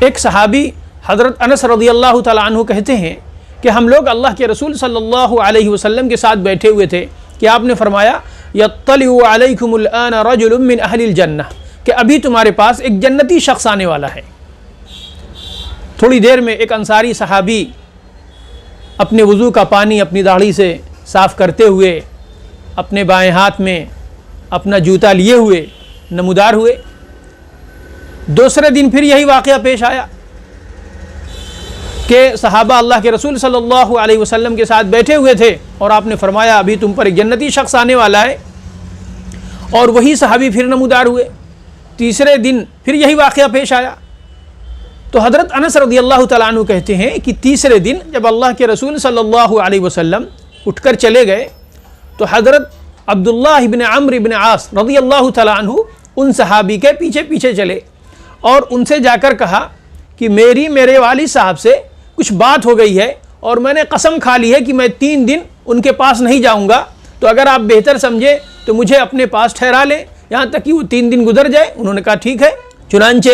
ایک صحابی حضرت انس رضی اللہ تعالیٰ عنہ کہتے ہیں کہ ہم لوگ اللہ کے رسول صلی اللہ علیہ وسلم کے ساتھ بیٹھے ہوئے تھے کہ آپ نے فرمایا یطلع علیکم الآن رجل من اہل الجنہ، کہ ابھی تمہارے پاس ایک جنتی شخص آنے والا ہے۔ تھوڑی دیر میں ایک انصاری صحابی اپنے وضو کا پانی اپنی داڑھی سے صاف کرتے ہوئے اپنے بائیں ہاتھ میں اپنا جوتا لیے ہوئے نمودار ہوئے۔ دوسرے دن پھر یہی واقعہ پیش آیا کہ صحابہ اللہ کے رسول صلی اللہ علیہ وسلم کے ساتھ بیٹھے ہوئے تھے اور آپ نے فرمایا ابھی تم پر ایک جنتی شخص آنے والا ہے، اور وہی صحابی پھر نمودار ہوئے۔ تیسرے دن پھر یہی واقعہ پیش آیا تو حضرت انس رضی اللہ تعالیٰ عنہ کہتے ہیں کہ تیسرے دن جب اللہ کے رسول صلی اللہ علیہ وسلم اٹھ کر چلے گئے تو حضرت عبداللہ ابن عمرو ابن عاص رضی اللہ تعالیٰ عنہ ان صحابی کے پیچھے پیچھے چلے اور ان سے جا کر کہا کہ میرے والد صاحب سے کچھ بات ہو گئی ہے اور میں نے قسم کھا لی ہے کہ میں 3 دن ان کے پاس نہیں جاؤں گا، تو اگر آپ بہتر سمجھے تو مجھے اپنے پاس ٹھہرا لیں یہاں تک کہ وہ 3 دن گزر جائے۔ انہوں نے کہا ٹھیک ہے۔ چنانچہ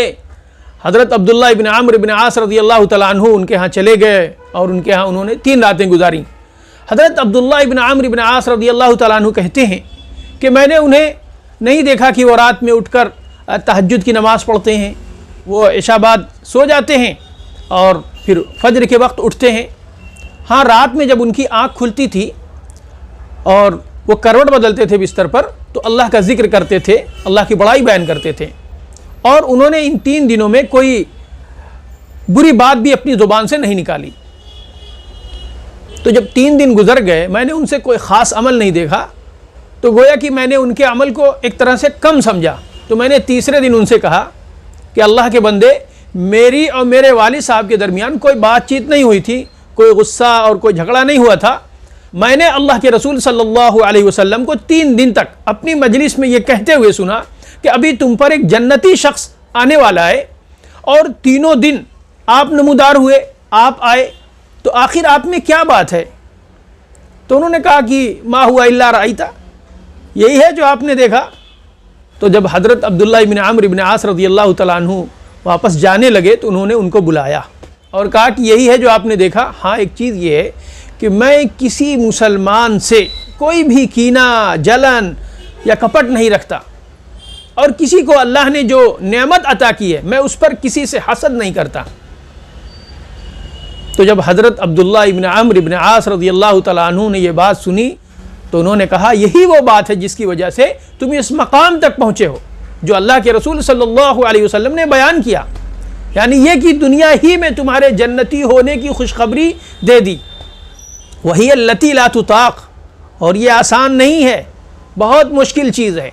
حضرت عبداللہ ابن عمرو ابن عاص رضی اللہ تعالیٰ عنہ ان کے ہاں چلے گئے اور ان کے ہاں انہوں نے 3 راتیں گزاریں۔ حضرت عبداللہ ابن عمرو ابن عاص رضی اللہ تعالیٰ عنہ کہتے ہیں کہ میں نے انہیں نہیں دیکھا کہ وہ رات میں اٹھ کر تہجد کی نماز پڑھتے ہیں، وہ عشاء بعد سو جاتے ہیں اور پھر فجر کے وقت اٹھتے ہیں۔ ہاں، رات میں جب ان کی آنکھ کھلتی تھی اور وہ کروٹ بدلتے تھے بستر پر تو اللہ کا ذکر کرتے تھے، اللہ کی بڑائی بیان کرتے تھے، اور انہوں نے ان 3 دنوں میں کوئی بری بات بھی اپنی زبان سے نہیں نکالی۔ تو جب 3 دن گزر گئے میں نے ان سے کوئی خاص عمل نہیں دیکھا، تو گویا کہ میں نے ان کے عمل کو ایک طرح سے کم سمجھا۔ تو میں نے تیسرے دن ان سے کہا کہ اللہ کے بندے، میری اور میرے والد صاحب کے درمیان کوئی بات چیت نہیں ہوئی تھی، کوئی غصہ اور کوئی جھگڑا نہیں ہوا تھا۔ میں نے اللہ کے رسول صلی اللہ علیہ وسلم کو 3 دن تک اپنی مجلس میں یہ کہتے ہوئے سنا کہ ابھی تم پر ایک جنتی شخص آنے والا ہے، اور 3 دن آپ نمودار ہوئے، آپ آئے، تو آخر آپ میں کیا بات ہے؟ تو انہوں نے کہا کہ ما ہوا الا رأیتا، یہی ہے جو آپ نے دیکھا۔ تو جب حضرت عبداللہ ابن عمرو ابن عاص رضی اللہ تعالیٰ عنہ واپس جانے لگے تو انہوں نے ان کو بلایا اور کہا کہ یہی ہے جو آپ نے دیکھا۔ ہاں، ایک چیز یہ ہے کہ میں کسی مسلمان سے کوئی بھی کینہ، جلن یا کپٹ نہیں رکھتا، اور کسی کو اللہ نے جو نعمت عطا کی ہے میں اس پر کسی سے حسد نہیں کرتا۔ تو جب حضرت عبداللہ ابن عمرو ابن عاص رضی اللہ تعالیٰ عنہ نے یہ بات سنی تو انہوں نے کہا یہی وہ بات ہے جس کی وجہ سے تم اس مقام تک پہنچے ہو جو اللہ کے رسول صلی اللہ علیہ وسلم نے بیان کیا، یعنی یہ کہ دنیا ہی میں تمہارے جنتی ہونے کی خوشخبری دے دی۔ وہی التی لا تطاق، اور یہ آسان نہیں ہے، بہت مشکل چیز ہے۔